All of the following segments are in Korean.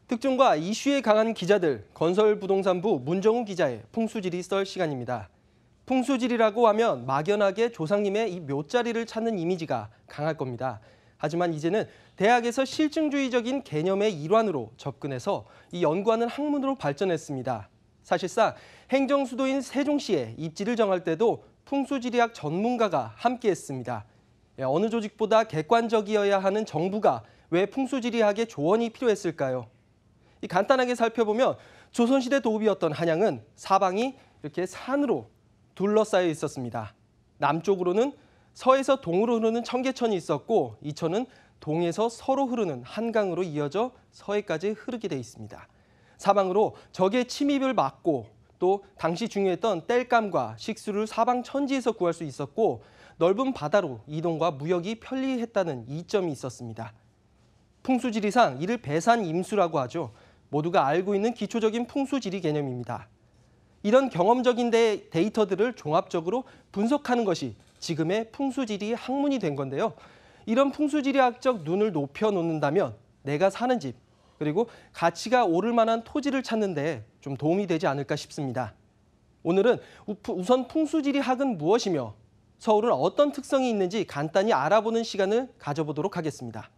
특종과 이슈에 강한 기자들, 건설부동산부 문정우 기자의 풍수지리 썰 시간입니다. 풍수지리라고 하면 막연하게 조상님의 이 묘자리를 찾는 이미지가 강할 겁니다. 하지만 이제는 대학에서 실증주의적인 개념의 일환으로 접근해서 이 연구하는 학문으로 발전했습니다. 사실상 행정수도인 세종시에 입지를 정할 때도 풍수지리학 전문가가 함께했습니다. 어느 조직보다 객관적이어야 하는 정부가 왜 풍수지리학에 조언이 필요했을까요? 간단하게 살펴보면 조선시대 도읍이었던 한양은 사방이 이렇게 산으로 둘러싸여 있었습니다. 남쪽으로는 서에서 동으로 흐르는 청계천이 있었고 이천은 동에서 서로 흐르는 한강으로 이어져 서해까지 흐르게 돼 있습니다. 사방으로 적의 침입을 막고 또 당시 중요했던 땔감과 식수를 사방 천지에서 구할 수 있었고 넓은 바다로 이동과 무역이 편리했다는 이점이 있었습니다. 풍수지리상 이를 배산임수라고 하죠. 모두가 알고 있는 기초적인 풍수지리 개념입니다. 이런 경험적인 데이터들을 종합적으로 분석하는 것이 지금의 풍수지리 학문이 된 건데요. 이런 풍수지리학적 눈을 높여놓는다면 내가 사는 집, 그리고 가치가 오를 만한 토지를 찾는 데 좀 도움이 되지 않을까 싶습니다. 오늘은 우선 풍수지리학은 무엇이며 서울은 어떤 특성이 있는지 간단히 알아보는 시간을 가져보도록 하겠습니다.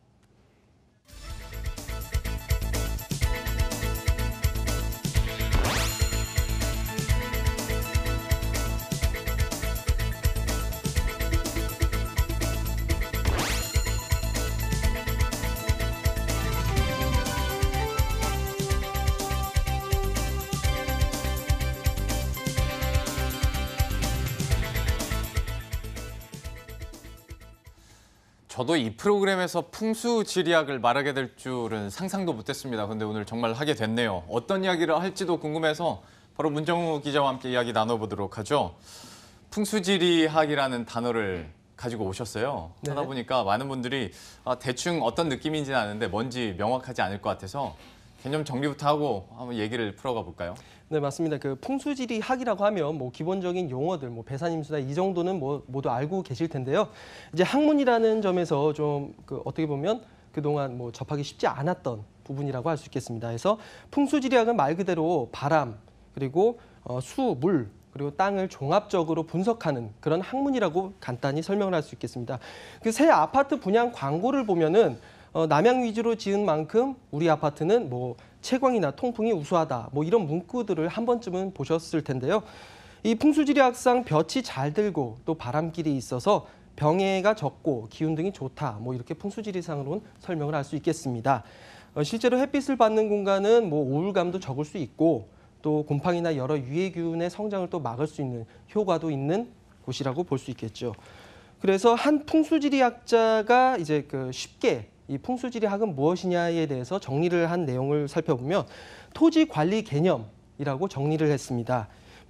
저도 이 프로그램에서 풍수지리학을 말하게 될 줄은 상상도 못했습니다. 근데 오늘 정말 하게 됐네요. 어떤 이야기를 할지도 궁금해서 바로 문정우 기자와 함께 이야기 나눠보도록 하죠. 풍수지리학이라는 단어를 가지고 오셨어요. 네. 하다 보니까 많은 분들이 대충 어떤 느낌인지는 아는데 뭔지 명확하지 않을 것 같아서 개념 정리부터 하고 한번 얘기를 풀어가 볼까요? 네, 맞습니다. 그 풍수지리학이라고 하면 기본적인 용어들, 배산임수나 이 정도는 모두 알고 계실 텐데요. 이제 학문이라는 점에서 좀 어떻게 보면 그동안 접하기 쉽지 않았던 부분이라고 할 수 있겠습니다. 그래서 풍수지리학은 말 그대로 바람, 그리고 수, 물, 그리고 땅을 종합적으로 분석하는 그런 학문이라고 간단히 설명을 할 수 있겠습니다. 그 새 아파트 분양 광고를 보면은 남향 위주로 지은 만큼 우리 아파트는 채광이나 통풍이 우수하다 이런 문구들을 한 번쯤은 보셨을 텐데요. 이 풍수지리학상 볕이 잘 들고 또 바람길이 있어서 병해가 적고 기운 등이 좋다 이렇게 풍수지리상으로는 설명을 할 수 있겠습니다. 실제로 햇빛을 받는 공간은 우울감도 적을 수 있고 또 곰팡이나 여러 유해균의 성장을 또 막을 수 있는 효과도 있는 곳이라고 볼 수 있겠죠. 그래서 한 풍수지리학자가 이제 쉽게 이 풍수지리학은 무엇이냐에 대해서 정리를 한 내용을 살펴보면 토지 관리 개념이라고 정리를 했습니다.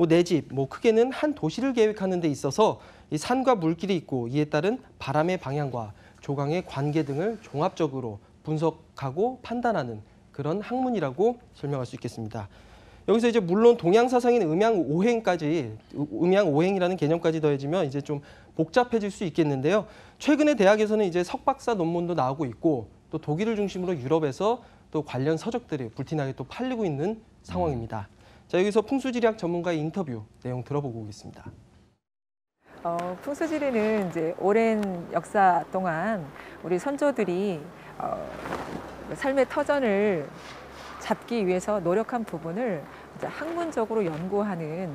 내 집, 크게는 한 도시를 계획하는 데 있어서 이 산과 물길이 있고 이에 따른 바람의 방향과 조강의 관계 등을 종합적으로 분석하고 판단하는 그런 학문이라고 설명할 수 있겠습니다. 여기서 이제 물론 동양사상인 음양오행이라는 개념까지 더해지면 이제 좀 복잡해질 수 있겠는데요. 최근에 대학에서는 이제 석박사 논문도 나오고 있고 또 독일을 중심으로 유럽에서 또 관련 서적들이 불티나게 또 팔리고 있는 상황입니다. 자, 여기서 풍수지리학 전문가의 인터뷰 내용 들어보고 오겠습니다. 풍수지리는 이제 오랜 역사 동안 우리 선조들이 삶의 터전을 잡기 위해서 노력한 부분을 이제 학문적으로 연구하는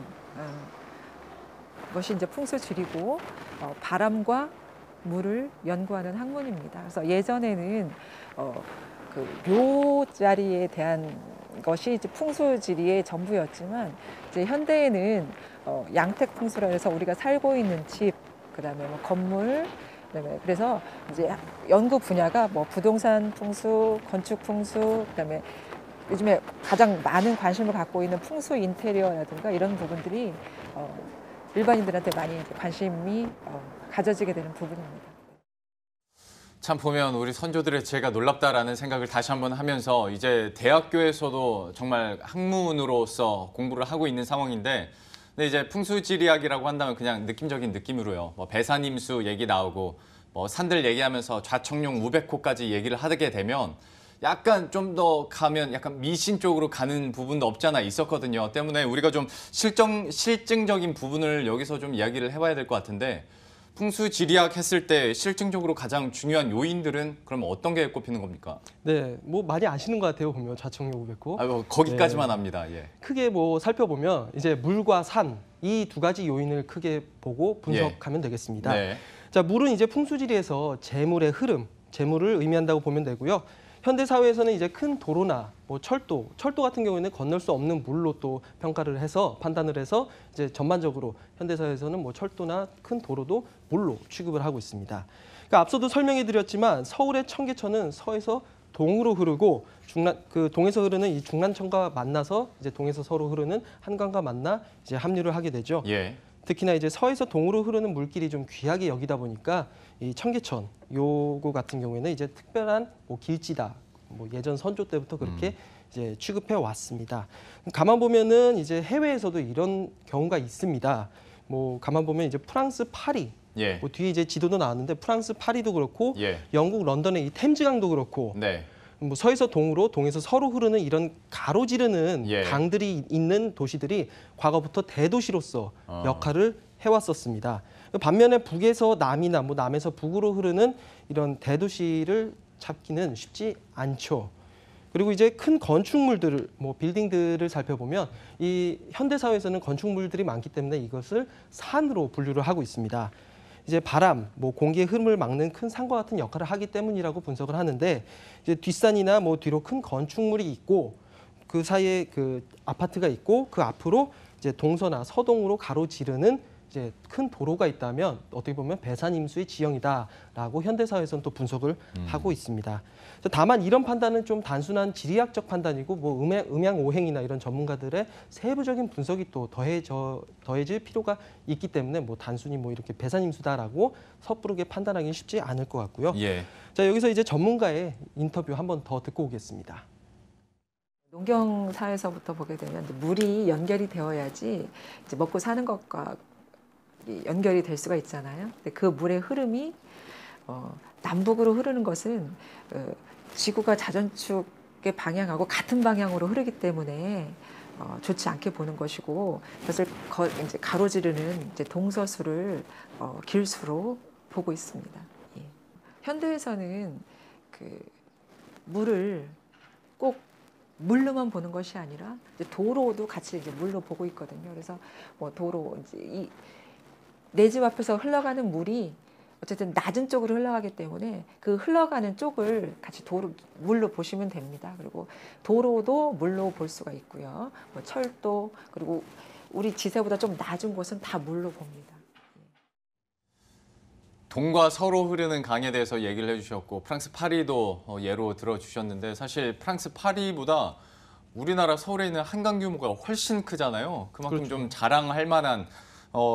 것이 이제 풍수지리고 바람과 물을 연구하는 학문입니다. 그래서 예전에는 그 묘자리에 대한 것이 이제 풍수지리의 전부였지만 이제 현대에는 양택풍수라 해서 우리가 살고 있는 집, 그다음에 건물, 그다음에 그래서 이제 연구 분야가 부동산 풍수, 건축 풍수, 그다음에 요즘에 가장 많은 관심을 갖고 있는 풍수 인테리어라든가 이런 부분들이 일반인들한테 많이 관심이 가져지게 되는 부분입니다. 참 보면 우리 선조들의 재가 놀랍다라는 생각을 다시 한번 하면서 이제 대학교에서도 정말 학문으로서 공부를 하고 있는 상황인데 근데 이제 풍수지리학이라고 한다면 그냥 느낌적인 느낌으로요. 배산임수 얘기 나오고 산들 얘기하면서 좌청룡 우백호까지 얘기를 하게 되면 약간 좀 더 가면 약간 미신 쪽으로 가는 부분도 없잖아 있었거든요. 때문에 우리가 좀 실증적인 부분을 여기서 좀 이야기를 해봐야 될 것 같은데 풍수지리학 했을 때 실증적으로 가장 중요한 요인들은 그럼 어떤 게 꼽히는 겁니까? 네, 뭐 많이 아시는 것 같아요. 보면 좌청룡 우백호. 뭐 거기까지만 합니다. 예. 크게 뭐 살펴보면 이제 물과 산 이 두 가지 요인을 크게 보고 분석하면 되겠습니다. 네. 자, 물은 이제 풍수지리에서 재물의 흐름, 재물을 의미한다고 보면 되고요. 현대 사회에서는 이제 큰 도로나 뭐 철도 같은 경우에는 건널 수 없는 물로 또 평가를 해서 판단을 해서 이제 전반적으로 현대 사회에서는 뭐 철도나 큰 도로도 물로 취급을 하고 있습니다. 그러니까 앞서도 설명해 드렸지만 서울의 청계천은 서에서 동으로 흐르고 동에서 흐르는 이 중난천과 만나서 이제 동에서 서로 흐르는 한강과 만나 이제 합류를 하게 되죠. 예. 특히나 이제 서에서 동으로 흐르는 물길이 좀 귀하게 여기다 보니까 이 청계천 요거 같은 경우에는 이제 특별한 뭐 길지다. 뭐 예전 선조 때부터 그렇게 이제 취급해 왔습니다. 가만 보면은 이제 해외에서도 이런 경우가 있습니다. 뭐 가만 보면 이제 프랑스 파리 예. 뭐 뒤에 이제 지도도 나왔는데 프랑스 파리도 그렇고 예. 영국 런던의 이 템즈강도 그렇고 네. 뭐 서에서 동으로 동에서 서로 흐르는 이런 가로지르는 예. 강들이 있는 도시들이 과거부터 대도시로서 역할을 해왔었습니다. 반면에 북에서 남이나 뭐 남에서 북으로 흐르는 이런 대도시를 찾기는 쉽지 않죠. 그리고 이제 큰 건축물들을 뭐 빌딩들을 살펴보면 이 현대 사회에서는 건축물들이 많기 때문에 이것을 산으로 분류를 하고 있습니다. 이제 바람, 뭐 공기의 흐름을 막는 큰 산과 같은 역할을 하기 때문이라고 분석을 하는데 이제 뒷산이나 뭐 뒤로 큰 건축물이 있고 그 사이에 그 아파트가 있고 그 앞으로 이제 동서나 서동으로 가로지르는 이제 큰 도로가 있다면 어떻게 보면 배산임수의 지형이다라고 현대사회에서는 또 분석을 하고 있습니다. 다만 이런 판단은 좀 단순한 지리학적 판단이고 뭐 음양오행이나 이런 전문가들의 세부적인 분석이 또 더해질 필요가 있기 때문에 뭐 단순히 뭐 이렇게 배산임수다라고 섣부르게 판단하기는 쉽지 않을 것 같고요. 예. 자, 여기서 이제 전문가의 인터뷰 한번 더 듣고 오겠습니다. 농경사에서부터 보게 되면 물이 연결이 되어야지 이제 먹고 사는 것과 연결이 될 수가 있잖아요. 근데 그 물의 흐름이 남북으로 흐르는 것은 지구가 자전축의 방향하고 같은 방향으로 흐르기 때문에 좋지 않게 보는 것이고 그것을 이제 가로지르는 이제 동서수를 길수로 보고 있습니다. 예. 현대에서는 그 물을 꼭 물로만 보는 것이 아니라 이제 도로도 같이 이제 물로 보고 있거든요. 그래서 뭐 도로 이제 내 집 앞에서 흘러가는 물이 어쨌든 낮은 쪽으로 흘러가기 때문에 그 흘러가는 쪽을 같이 물로 보시면 됩니다. 그리고 도로도 물로 볼 수가 있고요. 뭐 철도 그리고 우리 지세보다 좀 낮은 곳은 다 물로 봅니다. 동과 서로 흐르는 강에 대해서 얘기를 해주셨고 프랑스 파리도 예로 들어주셨는데 사실 프랑스 파리보다 우리나라 서울에 있는 한강 규모가 훨씬 크잖아요. 그만큼 그렇죠. 좀 자랑할 만한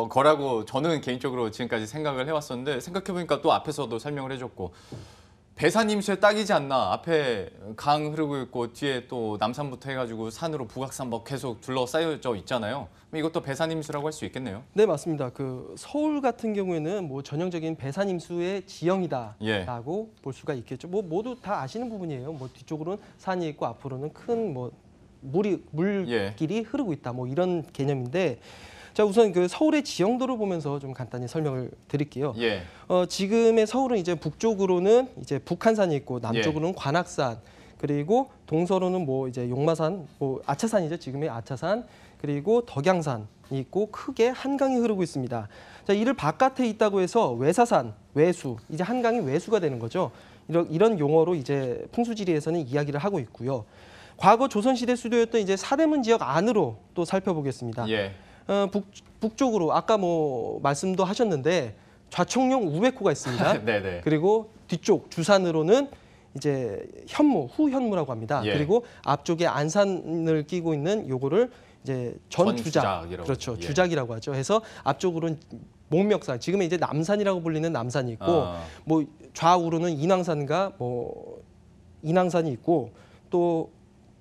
거라고 저는 개인적으로 지금까지 생각을 해왔었는데 생각해보니까 또 앞에서도 설명을 해줬고 배산임수에 딱이지 않나. 앞에 강 흐르고 있고 뒤에 또 남산부터 해가지고 산으로 북악산 뭐 계속 둘러싸여져 있잖아요. 이것도 배산임수라고 할 수 있겠네요. 네, 맞습니다. 그 서울 같은 경우에는 뭐 전형적인 배산임수의 지형이다라고 볼 수가 있겠죠. 뭐 모두 다 아시는 부분이에요. 뭐 뒤쪽으로는 산이 있고 앞으로는 큰 뭐 물길이 흐르고 있다. 뭐 이런 개념인데. 자, 우선 그 서울의 지형도를 보면서 좀 간단히 설명을 드릴게요. 예. 지금의 서울은 이제 북쪽으로는 이제 북한산이 있고 남쪽으로는 관악산, 그리고 동서로는 뭐 이제 용마산, 뭐 아차산이죠. 지금의 아차산, 그리고 덕양산이 있고 크게 한강이 흐르고 있습니다. 자, 이를 바깥에 있다고 해서 외사산, 외수, 이제 한강이 외수가 되는 거죠. 이런 용어로 이제 풍수지리에서는 이야기를 하고 있고요. 과거 조선시대 수도였던 이제 사대문 지역 안으로 또 살펴보겠습니다. 예. 북쪽으로 아까 뭐 말씀도 하셨는데 좌청룡 우백호가 있습니다. 네네. 그리고 뒤쪽 주산으로는 이제 후현무라고 합니다. 예. 그리고 앞쪽에 안산을 끼고 있는 요거를 이제 전주작, 전주작이라고. 그렇죠. 예. 주작이라고 하죠. 해서 앞쪽으로는 목멱산, 지금은 이제 남산이라고 불리는 남산이 있고 뭐 좌우로는 인왕산과 뭐 인왕산이 있고 또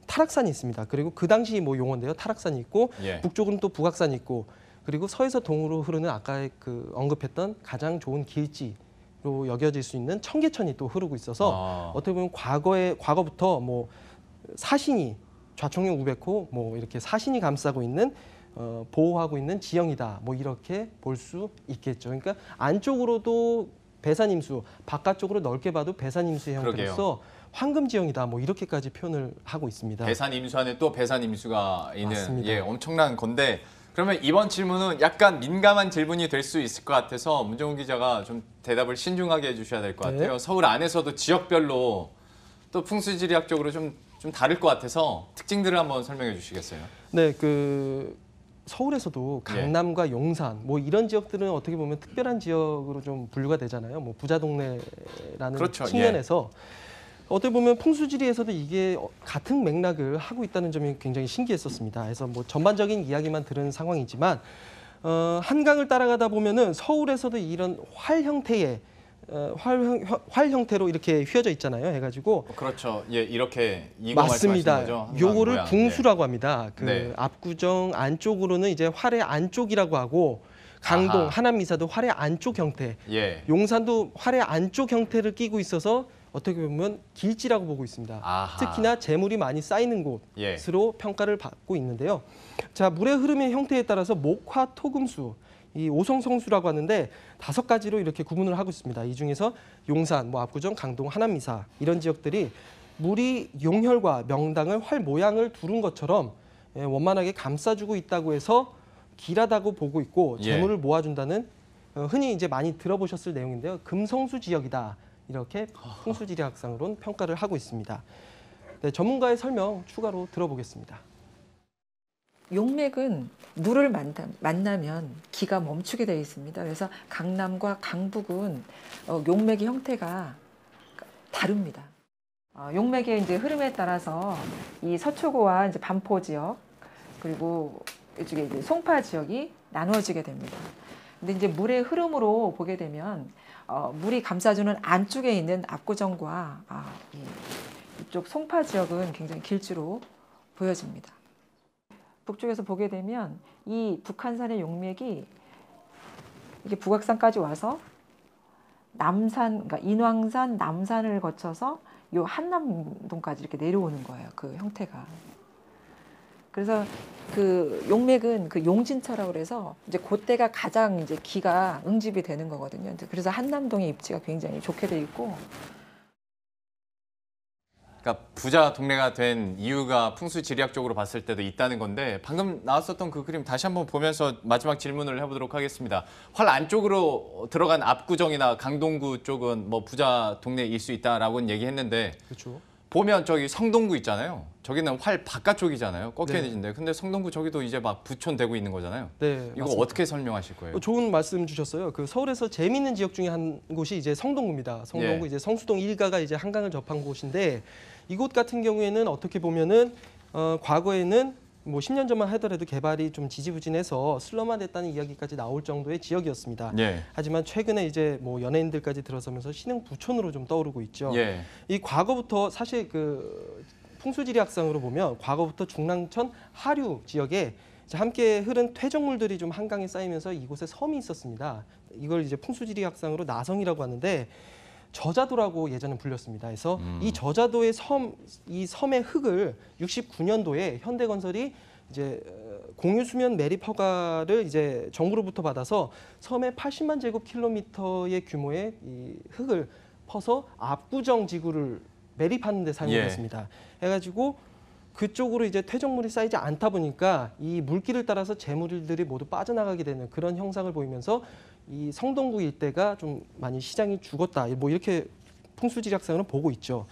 타락산이 있습니다. 그리고 그 당시 뭐 용어인데요. 타락산이 있고 예. 북쪽은 또 북악산이 있고 그리고 서에서 동으로 흐르는 아까 그 언급했던 가장 좋은 길지 여겨질 수 있는 청계천이 또 흐르고 있어서 어떻게 보면 과거부터 뭐 사신이 좌총령 우백호 뭐 이렇게 사신이 감싸고 있는 보호하고 있는 지형이다. 뭐 이렇게 볼 수 있겠죠. 그러니까 안쪽으로도 배산임수, 바깥쪽으로 넓게 봐도 배산임수의 형태로서 황금 지형이다. 뭐 이렇게까지 표현을 하고 있습니다. 배산임수 안에 또 배산임수가 있는 맞습니다. 예, 엄청난 건데 그러면 이번 질문은 약간 민감한 질문이 될 수 있을 것 같아서 문정훈 기자가 좀 대답을 신중하게 해주셔야 될 것 같아요. 네. 서울 안에서도 지역별로 또 풍수지리학적으로 좀 다를 것 같아서 특징들을 한번 설명해 주시겠어요? 네, 서울에서도 예. 강남과 용산 뭐 이런 지역들은 어떻게 보면 특별한 지역으로 좀 분류가 되잖아요. 뭐 부자 동네라는 그렇죠. 측면에서 어떻게 보면 풍수지리에서도 이게 같은 맥락을 하고 있다는 점이 굉장히 신기했었습니다. 그래서 뭐 전반적인 이야기만 들은 상황이지만 한강을 따라가다 보면은 서울에서도 이런 활 형태의 활 형태로 이렇게 휘어져 있잖아요. 해가지고 그렇죠. 예, 이렇게 이거 맞습니다. 말씀하시는 거죠? 한강 요거를 모양. 궁수라고 합니다. 네. 압구정 안쪽으로는 이제 활의 안쪽이라고 하고 강동, 아하. 하남미사도 활의 안쪽 형태, 예. 용산도 활의 안쪽 형태를 띠고 있어서 어떻게 보면 길지라고 보고 있습니다. 아하. 특히나 재물이 많이 쌓이는 예. 곳으로 평가를 받고 있는데요. 자, 물의 흐름의 형태에 따라서 목화, 토금수, 이 오성성수라고 하는데 5가지로 이렇게 구분을 하고 있습니다. 이 중에서 용산, 뭐 압구정, 강동, 하남미사 이런 지역들이 물이 용혈과 명당을 활 모양을 두른 것처럼 원만하게 감싸주고 있다고 해서 길하다고 보고 있고 재물을 모아준다는 흔히 이제 많이 들어보셨을 내용인데요. 금성수 지역이다. 이렇게 풍수지리학상으로는 평가를 하고 있습니다. 네, 전문가의 설명 추가로 들어보겠습니다. 용맥은 물을 만나면 기가 멈추게 되어 있습니다. 그래서 강남과 강북은 용맥의 형태가 다릅니다. 용맥의 이제 흐름에 따라서 이 서초구와 이제 반포 지역 그리고 이쪽에 이제 송파 지역이 나누어지게 됩니다. 근데 이제 물의 흐름으로 보게 되면 물이 감싸주는 안쪽에 있는 압구정과 이쪽 송파 지역은 굉장히 길지로 보여집니다. 북쪽에서 보게 되면 이 북한산의 용맥이 이게 북악산까지 와서 남산, 그러니까 인왕산, 남산을 거쳐서 요 한남동까지 이렇게 내려오는 거예요. 그 형태가. 그래서 그 용맥은 그 용진처라고 그래서 이제 그때가 가장 이제 기가 응집이 되는 거거든요. 그래서 한남동의 입지가 굉장히 좋게 돼 있고. 그러니까 부자 동네가 된 이유가 풍수지리학적으로 봤을 때도 있다는 건데 방금 나왔었던 그 그림 다시 한번 보면서 마지막 질문을 해보도록 하겠습니다. 활 안쪽으로 들어간 압구정이나 강동구 쪽은 뭐 부자 동네일 수 있다라고는 얘기했는데 그렇죠. 보면 저기 성동구 있잖아요. 저기는 활 바깥쪽이잖아요. 꺾여있는데. 네. 근데 성동구 저기도 이제 막 부촌되고 있는 거잖아요. 네, 이거 맞습니다. 어떻게 설명하실 거예요? 좋은 말씀 주셨어요. 서울에서 재미있는 지역 중에 한 곳이 이제 성동구입니다. 성동구 예. 이제 성수동 일가가 이제 한강을 접한 곳인데 이곳 같은 경우에는 어떻게 보면은 과거에는 뭐 10년 전만 하더라도 개발이 좀 지지부진해서 슬럼화됐다는 이야기까지 나올 정도의 지역이었습니다. 예. 하지만 최근에 이제 뭐 연예인들까지 들어서면서 신흥 부촌으로 좀 떠오르고 있죠. 예. 이 과거부터 사실 풍수지리학상으로 보면 과거부터 중랑천 하류 지역에 이제 함께 흐른 퇴적물들이 좀 한강에 쌓이면서 이곳에 섬이 있었습니다. 이걸 이제 풍수지리학상으로 나성이라고 하는데 저자도라고 예전에 불렸습니다. 그래서 이 저자도의 이 섬의 흙을 69년도에 현대건설이 이제 공유수면 매립 허가를 이제 정부로부터 받아서 섬에 80만 제곱킬로미터의 규모의 이 흙을 퍼서 압구정 지구를 매립하는 데 사용했습니다. 해가지고 그쪽으로 이제 퇴적물이 쌓이지 않다 보니까 이 물길을 따라서 재물들이 모두 빠져나가게 되는 그런 형상을 보이면서 이 성동구 일대가 좀 많이 시장이 죽었다. 뭐 이렇게 풍수지리학상으로 보고 있죠.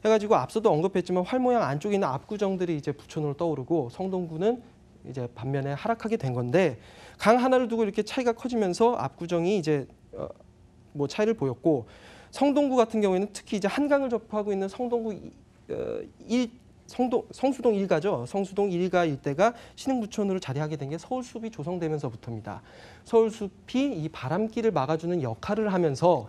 해가지고 앞서도 언급했지만 활 모양 안쪽에 있는 압구정들이 이제 부촌으로 떠오르고 성동구는 이제 반면에 하락하게 된 건데 강 하나를 두고 이렇게 차이가 커지면서 압구정이 이제 뭐 차이를 보였고 성동구 같은 경우에는 특히 이제 한강을 접하고 있는 성동구 성수동 일가죠. 성수동 일가 일대가 신흥부촌으로 자리하게 된 게 서울숲이 조성되면서부터입니다. 서울숲이 이 바람길을 막아주는 역할을 하면서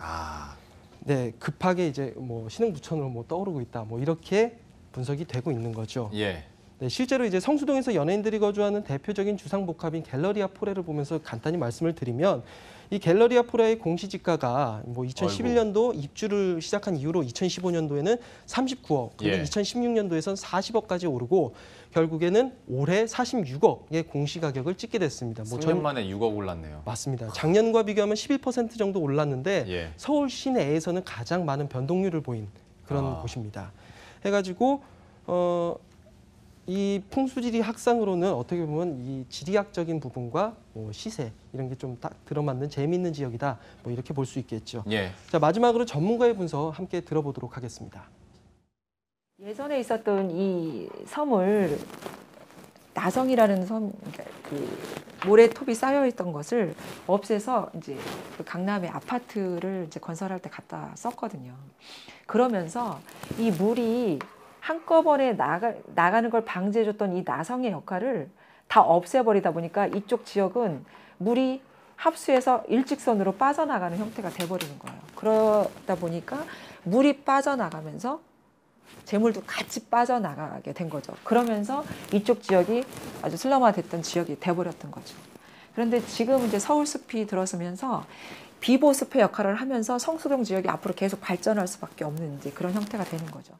네, 급하게 이제 뭐 신흥부촌으로 뭐 떠오르고 있다. 뭐 이렇게 분석이 되고 있는 거죠. 예. 네, 실제로 이제 성수동에서 연예인들이 거주하는 대표적인 주상복합인 갤러리아 포레를 보면서 간단히 말씀을 드리면 이 갤러리아 포라의 공시지가가 뭐 2011년도 입주를 시작한 이후로 2015년도에는 39억, 그리고 예. 2016년도에선 40억까지 오르고 결국에는 올해 46억의 공시가격을 찍게 됐습니다. 3년 만에 6억 올랐네요. 맞습니다. 작년과 비교하면 11% 정도 올랐는데 예. 서울 시내에서는 가장 많은 변동률을 보인 그런 곳입니다. 해가지고 이 풍수지리 학상으로는 어떻게 보면 이 지리학적인 부분과 뭐 시세 이런 게 좀 딱 들어맞는 재미있는 지역이다. 뭐 이렇게 볼 수 있겠죠. 예. 자, 마지막으로 전문가의 분석 함께 들어보도록 하겠습니다. 예전에 있었던 이 섬을 나성이라는 섬, 그러니까 그 모래톱이 쌓여 있던 것을 없애서 이제 그 강남에 아파트를 이제 건설할 때 갖다 썼거든요. 그러면서 이 물이 한꺼번에 나가는 걸 방지해줬던 이 나성의 역할을 다 없애버리다 보니까 이쪽 지역은 물이 합수해서 일직선으로 빠져나가는 형태가 돼버리는 거예요. 그러다 보니까 물이 빠져나가면서 재물도 같이 빠져나가게 된 거죠. 그러면서 이쪽 지역이 아주 슬럼화됐던 지역이 돼버렸던 거죠. 그런데 지금 이제 서울숲이 들어서면서 비보숲의 역할을 하면서 성수동 지역이 앞으로 계속 발전할 수밖에 없는 이제 그런 형태가 되는 거죠.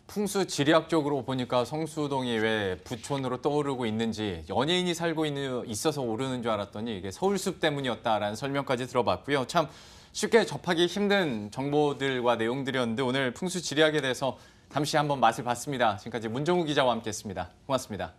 풍수 지리학적으로 보니까 성수동이 왜 부촌으로 떠오르고 있는지 연예인이 살고 있어서 오르는 줄 알았더니 이게 서울숲 때문이었다라는 설명까지 들어봤고요. 참 쉽게 접하기 힘든 정보들과 내용들이었는데 오늘 풍수 지리학에 대해서 잠시 한번 맛을 봤습니다. 지금까지 문정우 기자와 함께했습니다. 고맙습니다.